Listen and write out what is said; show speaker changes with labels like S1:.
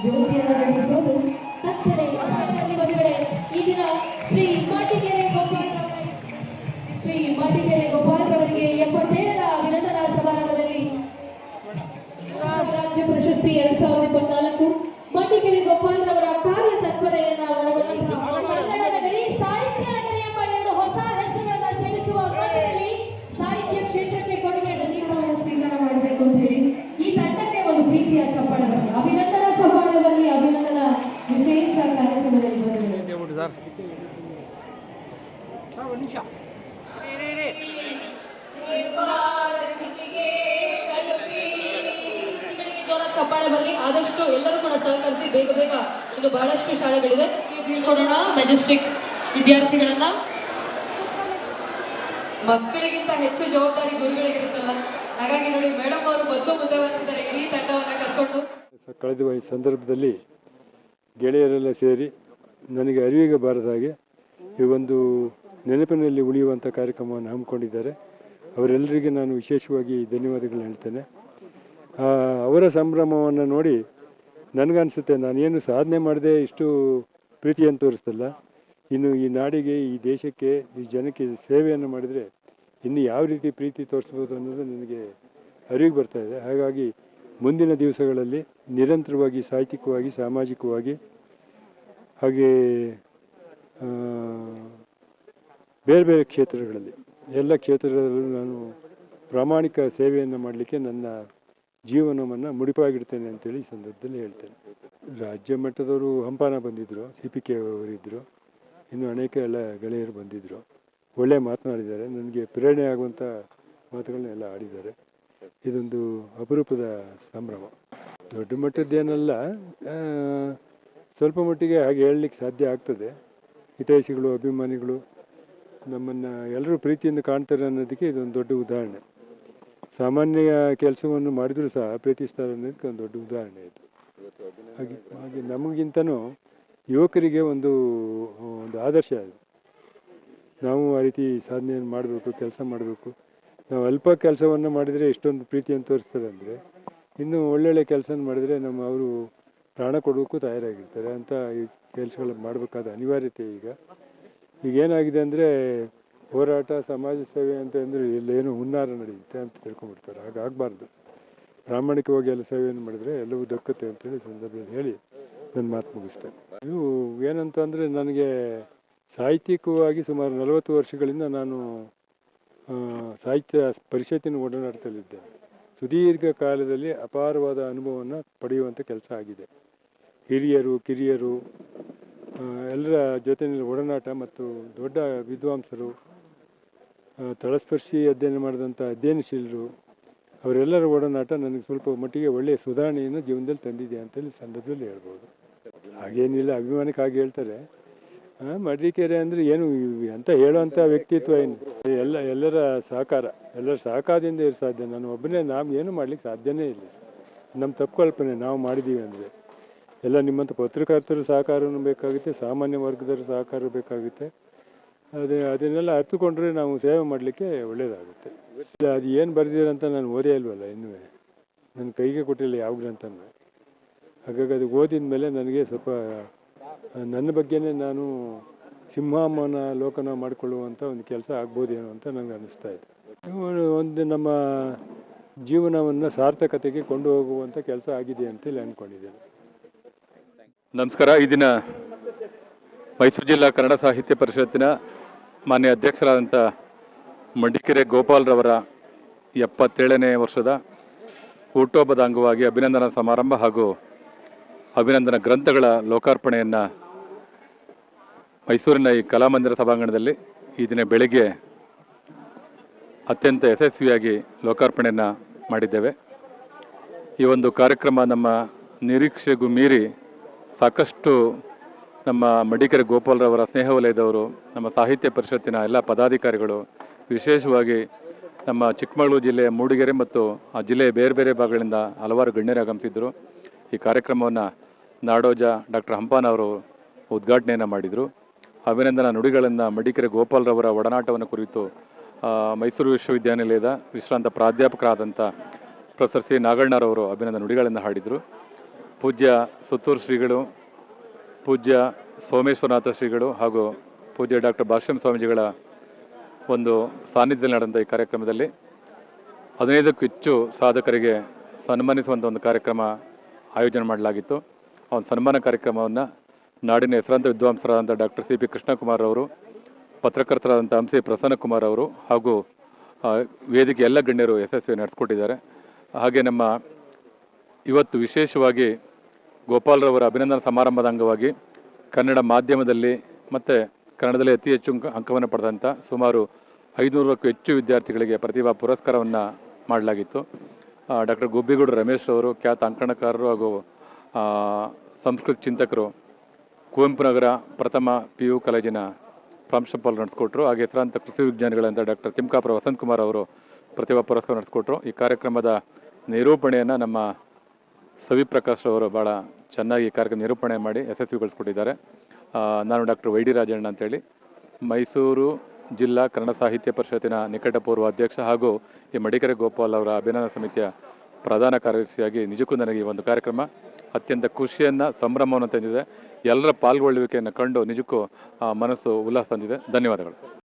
S1: ಜ್ಯೋತಿಯನ್ನು ಬೆಳಗಿಸೋದು ತಕ್ಕನೆ ಕಾಲದಲ್ಲಿ ಮದುವೆ ಈ ದಿನ ಶ್ರೀ ಮಾಟಿಗೆರೆ ಗೋಪಾಲ್ ರವರಿಗೆ 77ರ ಅಭಿನಂದನಾ ಸಮಾರಂಭದಲ್ಲಿ ರಾಜ್ಯ ಪ್ರಶಸ್ತಿ 2024 ಮಾಟಿಗೆರೆ ಗೋಪಾಲ್ ರವರ ಕಾರ್ಯ ತತ್ಪರತೆಯನ್ನು ಒಳಗೊಂಡಂತಹ ಕನ್ನಡ ನಗರಿ ಸಾಹಿತ್ಯ ನಗರಿ ಎಂಬ 2 ಹೊಸ ಹೆಸರುಗಳನ್ನು ಸೇರಿಸುವ ಮಟ್ಟದಲ್ಲಿ ಸಾಹಿತ್ಯ ಕ್ಷೇತ್ರಕ್ಕೆ ಕೊಡುಗೆ ಸ್ವೀಕಾರ ಮಾಡಬೇಕು ಅಂತ ಹೇಳಿ ಈ ತಂಡಕ್ಕೆ ಒಂದು ಪ್ರೀತಿಯ ಚಪ್ಪಾಳೆ ಬರಲಿ, ಅಭಿನಂದನಾ ಚಪ್ಪಾಳೆ ಬರಲಿ, ಅಭಿನಂದನಾ ವಿಶೇಷ ಕಾರ್ಯಕ್ರಮದಲ್ಲಿ ಬರಲಿ. ಚಪ್ಪಾಳೆ ಬರಲಿ. ಆದಷ್ಟು ಎಲ್ಲರೂ ಕೂಡ ಸಹಕರಿಸಿ ಬೇಗ ಬೇಗ ಇನ್ನು ಬಹಳಷ್ಟು ಶಾಲೆಗಳಿದೆ ಹೇಳ್ಕೊಡೋಣ. ಮೆಜೆಸ್ಟಿಕ್ ವಿದ್ಯಾರ್ಥಿಗಳನ್ನ ಮಕ್ಕಳಿಗಿಂತ ಹೆಚ್ಚು ಜವಾಬ್ದಾರಿ ಗುರುಗಳಿಗಿರುತ್ತಲ್ಲ, ಹಾಗಾಗಿ ನೋಡಿ ಮೇಡಮ್ ಅವರು ಮೊದಲು ಮುಂದೆ ಬರ್ತಿದ್ದಾರೆ ಇಡೀ ತಂಡವನ್ನ ಕರ್ಕೊಂಡು.
S2: ಕಳೆದ ಈ ಸಂದರ್ಭದಲ್ಲಿ ಗೆಳೆಯರೆಲ್ಲ ಸೇರಿ ನನಗೆ ಅರಿವಿಗೆ ಬಾರದ ಹಾಗೆ ಈ ಒಂದು ನೆನಪಿನಲ್ಲಿ ಉಳಿಯುವಂಥ ಕಾರ್ಯಕ್ರಮವನ್ನು ಹಮ್ಮಿಕೊಂಡಿದ್ದಾರೆ. ಅವರೆಲ್ಲರಿಗೆ ನಾನು ವಿಶೇಷವಾಗಿ ಧನ್ಯವಾದಗಳು ಹೇಳ್ತೇನೆ. ಅವರ ಸಂಭ್ರಮವನ್ನು ನೋಡಿ ನನಗನ್ಸುತ್ತೆ ನಾನೇನು ಸಾಧನೆ ಮಾಡದೆ ಇಷ್ಟು ಪ್ರೀತಿಯನ್ನು ತೋರಿಸ್ತಲ್ಲ, ಇನ್ನು ಈ ನಾಡಿಗೆ, ಈ ದೇಶಕ್ಕೆ, ಈ ಜನಕ್ಕೆ ಸೇವೆಯನ್ನು ಮಾಡಿದರೆ ಇನ್ನು ಯಾವ ರೀತಿ ಪ್ರೀತಿ ತೋರಿಸ್ಬೋದು ಅನ್ನೋದು ನನಗೆ ಅರಿವಿಗೆ ಬರ್ತಾ ಇದೆ. ಹಾಗಾಗಿ ಮುಂದಿನ ದಿವಸಗಳಲ್ಲಿ ನಿರಂತರವಾಗಿ ಸಾಹಿತ್ಯಿಕವಾಗಿ, ಸಾಮಾಜಿಕವಾಗಿ, ಹಾಗೆ ಬೇರೆ ಬೇರೆ ಕ್ಷೇತ್ರಗಳಲ್ಲಿ, ಎಲ್ಲ ಕ್ಷೇತ್ರಗಳಲ್ಲೂ ನಾನು ಪ್ರಾಮಾಣಿಕ ಸೇವೆಯನ್ನು ಮಾಡಲಿಕ್ಕೆ ನನ್ನ ಜೀವನವನ್ನು ಮುಡಿಪಾಗಿಡ್ತೇನೆ ಅಂತೇಳಿ ಈ ಸಂದರ್ಭದಲ್ಲಿ ಹೇಳ್ತೇನೆ. ರಾಜ್ಯ ಮಟ್ಟದವರು ಹಂಪಾನ ಬಂದಿದ್ದರು, CPK ಅವರಿದ್ದರು, ಇನ್ನು ಅನೇಕ ಎಲ್ಲ ಗೆಳೆಯರು ಬಂದಿದ್ದರು. ಒಳ್ಳೆ ಮಾತನಾಡಿದ್ದಾರೆ, ನನಗೆ ಪ್ರೇರಣೆ ಆಗುವಂಥ ಮಾತುಗಳನ್ನೆಲ್ಲ ಆಡಿದ್ದಾರೆ. ಇದೊಂದು ಅಪರೂಪದ ಸಂಭ್ರಮ. ದೊಡ್ಡ ಮಟ್ಟದ್ದೇನಲ್ಲ, ಸ್ವಲ್ಪ ಮಟ್ಟಿಗೆ ಹಾಗೆ ಹೇಳಲಿಕ್ಕೆ ಸಾಧ್ಯ ಆಗ್ತದೆ. ಹಿತೈಷಿಗಳು, ಅಭಿಮಾನಿಗಳು ನಮ್ಮನ್ನು ಎಲ್ಲರೂ ಪ್ರೀತಿಯಿಂದ ಕಾಣ್ತಾರೆ ಅನ್ನೋದಕ್ಕೆ ಇದೊಂದು ದೊಡ್ಡ ಉದಾಹರಣೆ. ಸಾಮಾನ್ಯ ಕೆಲಸವನ್ನು ಮಾಡಿದರೂ ಸಹ ಪ್ರೀತಿಸ್ತಾರೆ ಅನ್ನೋದಕ್ಕೆ ಒಂದು ದೊಡ್ಡ ಉದಾಹರಣೆ ಇದು. ಹಾಗೆ ನಮಗಿಂತನೂ ಯುವಕರಿಗೆ ಒಂದು ಆದರ್ಶ ಅದು. ನಾವು ಆ ರೀತಿ ಸಾಧನೆಯನ್ನು ಮಾಡಬೇಕು, ಕೆಲಸ ಮಾಡಬೇಕು. ನಾವು ಅಲ್ಪ ಕೆಲಸವನ್ನು ಮಾಡಿದರೆ ಎಷ್ಟೊಂದು ಪ್ರೀತಿಯನ್ನು ತೋರಿಸ್ತಾರೆ ಅಂದರೆ, ಇನ್ನು ಒಳ್ಳೊಳ್ಳೆ ಕೆಲಸ ಮಾಡಿದರೆ ಅವರು ಪ್ರಾಣ ಕೊಡೋಕ್ಕೂ ತಯಾರಾಗಿರ್ತಾರೆ. ಅಂತ ಈ ಕೆಲಸಗಳನ್ನು ಮಾಡಬೇಕಾದ ಅನಿವಾರ್ಯತೆ ಈಗೇನಾಗಿದೆ ಅಂದರೆ, ಹೋರಾಟ, ಸಮಾಜ ಸೇವೆ ಅಂತ ಅಂದರೆ ಇಲ್ಲೇನು ಹುನ್ನಾರ ನಡೆಯುತ್ತೆ ಅಂತ ತಿಳ್ಕೊಂಡ್ಬಿಡ್ತಾರೆ. ಹಾಗಾಗಬಾರ್ದು. ಪ್ರಾಮಾಣಿಕವಾಗಿ ಎಲ್ಲ ಸೇವೆಯನ್ನು ಮಾಡಿದರೆ ಎಲ್ಲವೂ ದಕ್ಕತ್ತೆ ಅಂತೇಳಿ ಸಂದರ್ಭದಲ್ಲಿ ಹೇಳಿ ನನ್ನ ಮಾತು ಮುಗಿಸ್ತೇನೆ. ಇವು ಏನಂತ ಅಂದರೆ, ನನಗೆ ಸಾಹಿತ್ಯಿಕವಾಗಿ ಸುಮಾರು 40 ವರ್ಷಗಳಿಂದ ನಾನು ಸಾಹಿತ್ಯ ಪರಿಷತ್ತಿನ ಒಡನಾಟದಲ್ಲಿದ್ದೇನೆ. ಸುದೀರ್ಘ ಕಾಲದಲ್ಲಿ ಅಪಾರವಾದ ಅನುಭವವನ್ನು ಪಡೆಯುವಂಥ ಕೆಲಸ ಆಗಿದೆ. ಹಿರಿಯರು, ಕಿರಿಯರು ಎಲ್ಲರ ಜೊತೆಯಲ್ಲಿ ಒಡನಾಟ ಮತ್ತು ದೊಡ್ಡ ವಿದ್ವಾಂಸರು, ತಳಸ್ಪರ್ಶಿ ಅಧ್ಯಯನ ಮಾಡಿದಂಥ ಅಧ್ಯಯನಶೀಲರು, ಅವರೆಲ್ಲರ ಒಡನಾಟ ನನಗೆ ಸ್ವಲ್ಪ ಮಟ್ಟಿಗೆ ಒಳ್ಳೆಯ ಸುಧಾರಣೆಯನ್ನು ಜೀವನದಲ್ಲಿ ತಂದಿದೆ ಅಂತೇಳಿ ಸಂದರ್ಭದಲ್ಲಿ ಹೇಳ್ಬೋದು. ಹಾಗೇನಿಲ್ಲ, ಅಭಿಮಾನಕ್ಕೆ ಹೇಳ್ತಾರೆ. ಮಡಿಕೇರಿ ಅಂದರೆ ಏನು ಅಂತ ಹೇಳುವಂಥ ವ್ಯಕ್ತಿತ್ವ ಏನು, ಎಲ್ಲರ ಸಹಕಾರದಿಂದ ಇರೋ ಸಾಧ್ಯ. ನಾನು ಒಬ್ಬನೇ ಏನು ಮಾಡ್ಲಿಕ್ಕೆ ಸಾಧ್ಯನೇ ಇಲ್ಲ. ನಮ್ಮ ತಪ್ಪು ಕಲ್ಪನೆ ನಾವು ಮಾಡಿದ್ದೀವಿ ಅಂದರೆ ಎಲ್ಲ ನಿಮ್ಮಂಥ ಪತ್ರಕರ್ತರ ಸಹಕಾರನೂ ಬೇಕಾಗುತ್ತೆ, ಸಾಮಾನ್ಯ ವರ್ಗದವರ ಸಹಕಾರ ಬೇಕಾಗುತ್ತೆ. ಅದನ್ನೆಲ್ಲ ಅರ್ಥಕೊಂಡ್ರೆ ನಾವು ಸೇವೆ ಮಾಡಲಿಕ್ಕೆ ಒಳ್ಳೆಯದಾಗುತ್ತೆ. ಅದು ಏನು ಬರೆದಿರಂತ ನಾನು ಓದೇ ಇಲ್ವಲ್ಲ, ಇನ್ನೂ ನನ್ನ ಕೈಗೆ ಕೊಟ್ಟಿಲ್ಲ ಯಾವ ಗ್ರಂಥನೂ. ಹಾಗಾಗಿ ಅದು ಓದಿದ ಮೇಲೆ ನನಗೆ ಸ್ವಲ್ಪ ನನ್ನ ಬಗ್ಗೆನೇ ನಾನು ಸಿಂಹಾಮನ ಲೋಕನ ಮಾಡಿಕೊಳ್ಳುವಂಥ ಒಂದು ಕೆಲಸ ಆಗ್ಬೋದೇನೋ ಅಂತ ನನಗೆ ಅನ್ನಿಸ್ತಾ ಇದೆ. ಒಂದು ನಮ್ಮ ಜೀವನವನ್ನು ಸಾರ್ಥಕತೆಗೆ ಕೊಂಡು ಹೋಗುವಂಥ ಕೆಲಸ ಆಗಿದೆ ಅಂತೇಳಿ ಅಂದ್ಕೊಂಡಿದ್ದೇನೆ.
S3: ನಮಸ್ಕಾರ. ಈ ದಿನ ಮೈಸೂರು ಜಿಲ್ಲಾ ಕನ್ನಡ ಸಾಹಿತ್ಯ ಪರಿಷತ್ತಿನ ಮಾನ್ಯ ಅಧ್ಯಕ್ಷರಾದಂಥ ಮಡಿಕೆರೆ ಗೋಪಾಲ್ ರವರ 77ನೇ ವರ್ಷದ ಹುಟ್ಟುಹಬ್ಬದ ಅಂಗವಾಗಿ ಅಭಿನಂದನಾ ಸಮಾರಂಭ ಹಾಗೂ ಅಭಿನಂದನಾ ಗ್ರಂಥಗಳ ಲೋಕಾರ್ಪಣೆಯನ್ನು ಮೈಸೂರಿನ ಈ ಕಲಾಮಂದಿರ ಸಭಾಂಗಣದಲ್ಲಿ ಈ ದಿನ ಬೆಳಗ್ಗೆ ಅತ್ಯಂತ ಯಶಸ್ವಿಯಾಗಿ ಲೋಕಾರ್ಪಣೆಯನ್ನು ಮಾಡಿದ್ದೇವೆ. ಈ ಒಂದು ಕಾರ್ಯಕ್ರಮ ನಮ್ಮ ನಿರೀಕ್ಷೆಗೂ ಮೀರಿ ಸಾಕಷ್ಟು ನಮ್ಮ ಮಡಿಕೆರೆ ಗೋಪಾಲ್ರವರ ಸ್ನೇಹ ವಲಯದವರು, ನಮ್ಮ ಸಾಹಿತ್ಯ ಪರಿಷತ್ತಿನ ಎಲ್ಲ ಪದಾಧಿಕಾರಿಗಳು, ವಿಶೇಷವಾಗಿ ನಮ್ಮ ಚಿಕ್ಕಮಗಳೂರು ಜಿಲ್ಲೆಯ ಮೂಡಿಗೆರೆ ಮತ್ತು ಆ ಜಿಲ್ಲೆಯ ಬೇರೆ ಬೇರೆ ಭಾಗಗಳಿಂದ ಹಲವಾರು ಗಣ್ಯರು ಆಗಮಿಸಿದ್ದರು. ಈ ಕಾರ್ಯಕ್ರಮವನ್ನು ನಾಡೋಜ ಡಾಕ್ಟರ್ ಹಂಪಾನ ಅವರು ಉದ್ಘಾಟನೆಯನ್ನು ಮಾಡಿದರು. ಅಭಿನಂದನಾ ನುಡಿಗಳನ್ನು ಮಡಿಕೆರೆ ಗೋಪಾಲ್ರವರ ಒಡನಾಟವನ್ನು ಕುರಿತು ಮೈಸೂರು ವಿಶ್ವವಿದ್ಯಾನಿಲಯದ ವಿಶ್ರಾಂತ ಪ್ರಾಧ್ಯಾಪಕರಾದಂಥ ಪ್ರೊಫೆಸರ್ ಸಿ ನಾಗಣ್ಣರವರು ಅಭಿನಂದನಾ ನುಡಿಗಳನ್ನು ಹಾಡಿದರು. ಪೂಜ್ಯ ಸುತ್ತೂರು ಶ್ರೀಗಳು, ಪೂಜ್ಯ ಸೋಮೇಶ್ವರನಾಥ ಶ್ರೀಗಳು ಹಾಗೂ ಪೂಜ್ಯ ಡಾಕ್ಟರ್ ಭಾಷ್ಯಂ ಸ್ವಾಮೀಜಿಗಳ ಒಂದು ಸಾನ್ನಿಧ್ಯದಲ್ಲಿ ನಡೆದಂಥ ಈ ಕಾರ್ಯಕ್ರಮದಲ್ಲಿ 15ಕ್ಕೂ ಹೆಚ್ಚು ಸಾಧಕರಿಗೆ ಸನ್ಮಾನಿಸುವಂಥ ಒಂದು ಕಾರ್ಯಕ್ರಮ ಆಯೋಜನೆ ಮಾಡಲಾಗಿತ್ತು. ಆ ಒಂದು ಸನ್ಮಾನ ಕಾರ್ಯಕ್ರಮವನ್ನು ನಾಡಿನ ಹೆಸರಾಂತ ವಿದ್ವಾಂಸರಾದಂಥ ಡಾಕ್ಟರ್ ಸಿ ಪಿ ಕೃಷ್ಣಕುಮಾರ್ ಅವರು, ಪತ್ರಕರ್ತರಾದಂಥ ಹಂಸಿ ಪ್ರಸನ್ನಕುಮಾರ್ ಅವರು ಹಾಗೂ ವೇದಿಕೆ ಎಲ್ಲ ಗಣ್ಯರು ಯಶಸ್ವಿ ನಡೆಸ್ಕೊಟ್ಟಿದ್ದಾರೆ. ಹಾಗೆ ನಮ್ಮ ಇವತ್ತು ವಿಶೇಷವಾಗಿ ಗೋಪಾಲ್ರವರ ಅಭಿನಂದನಾ ಸಮಾರಂಭದ ಅಂಗವಾಗಿ ಕನ್ನಡ ಮಾಧ್ಯಮದಲ್ಲಿ ಮತ್ತು ಕನ್ನಡದಲ್ಲಿ ಅತಿ ಹೆಚ್ಚು ಅಂಕವನ್ನು ಪಡೆದಂಥ ಸುಮಾರು 500ಕ್ಕೂ ಹೆಚ್ಚು ವಿದ್ಯಾರ್ಥಿಗಳಿಗೆ ಪ್ರತಿಭಾ ಪುರಸ್ಕಾರವನ್ನು ಮಾಡಲಾಗಿತ್ತು. ಡಾಕ್ಟರ್ ಗುಬ್ಬಿಗೌಡ ರಮೇಶ್ ಅವರು, ಖ್ಯಾತ ಅಂಕಣಕಾರರು ಹಾಗೂ ಸಂಸ್ಕೃತ ಚಿಂತಕರು, ಕುವೆಂಪು ನಗರ ಪ್ರಥಮ PU ಕಾಲೇಜಿನ ಪ್ರಾಂಶುಪಾಲರು ನಡೆಸ್ಕೊಟ್ರು. ಹಾಗೆ ಹೆಸರಾಂತ ಕೃಷಿ ವಿಜ್ಞಾನಿಗಳಂತ ಡಾಕ್ಟರ್ ತಿಮ್ಕಾಪುರ ವಸಂತ್ ಕುಮಾರ್ ಅವರು ಪ್ರತಿಭಾ ಪುರಸ್ಕಾರ ನಡೆಸ್ಕೊಟ್ರು. ಈ ಕಾರ್ಯಕ್ರಮದ ನಿರೂಪಣೆಯನ್ನು ನಮ್ಮ ಸವಿಪ್ರಕಾಶ್ ಅವರು ಭಾಳ ಚೆನ್ನಾಗಿ ಈ ಕಾರ್ಯಕ್ರಮ ನಿರೂಪಣೆ ಮಾಡಿ ಯಶಸ್ವಿಗೊಳಿಸ್ಕೊಟ್ಟಿದ್ದಾರೆ. ನಾನು ಡಾಕ್ಟರ್ ವೈ ಡಿ ರಾಜಣ್ಣ ಅಂತೇಳಿ, ಮೈಸೂರು ಜಿಲ್ಲಾ ಕನ್ನಡ ಸಾಹಿತ್ಯ ಪರಿಷತ್ತಿನ ನಿಕಟಪೂರ್ವ ಅಧ್ಯಕ್ಷ ಹಾಗೂ ಈ ಮಡಿಕೆರೆ ಗೋಪಾಲ್ ಅವರ ಅಭಿನಂದನಾ ಸಮಿತಿಯ ಪ್ರಧಾನ ಕಾರ್ಯದರ್ಶಿಯಾಗಿ ನಿಜಕ್ಕೂ ನನಗೆ ಈ ಒಂದು ಕಾರ್ಯಕ್ರಮ ಅತ್ಯಂತ ಖುಷಿಯನ್ನು, ಸಂಭ್ರಮವನ್ನು ತಂದಿದೆ. ಎಲ್ಲರ ಪಾಲ್ಗೊಳ್ಳುವಿಕೆಯನ್ನು ಕಂಡು ನಿಜಕ್ಕೂ ಮನಸ್ಸು ಉಲ್ಲಾಸ ತಂದಿದೆ. ಧನ್ಯವಾದಗಳು.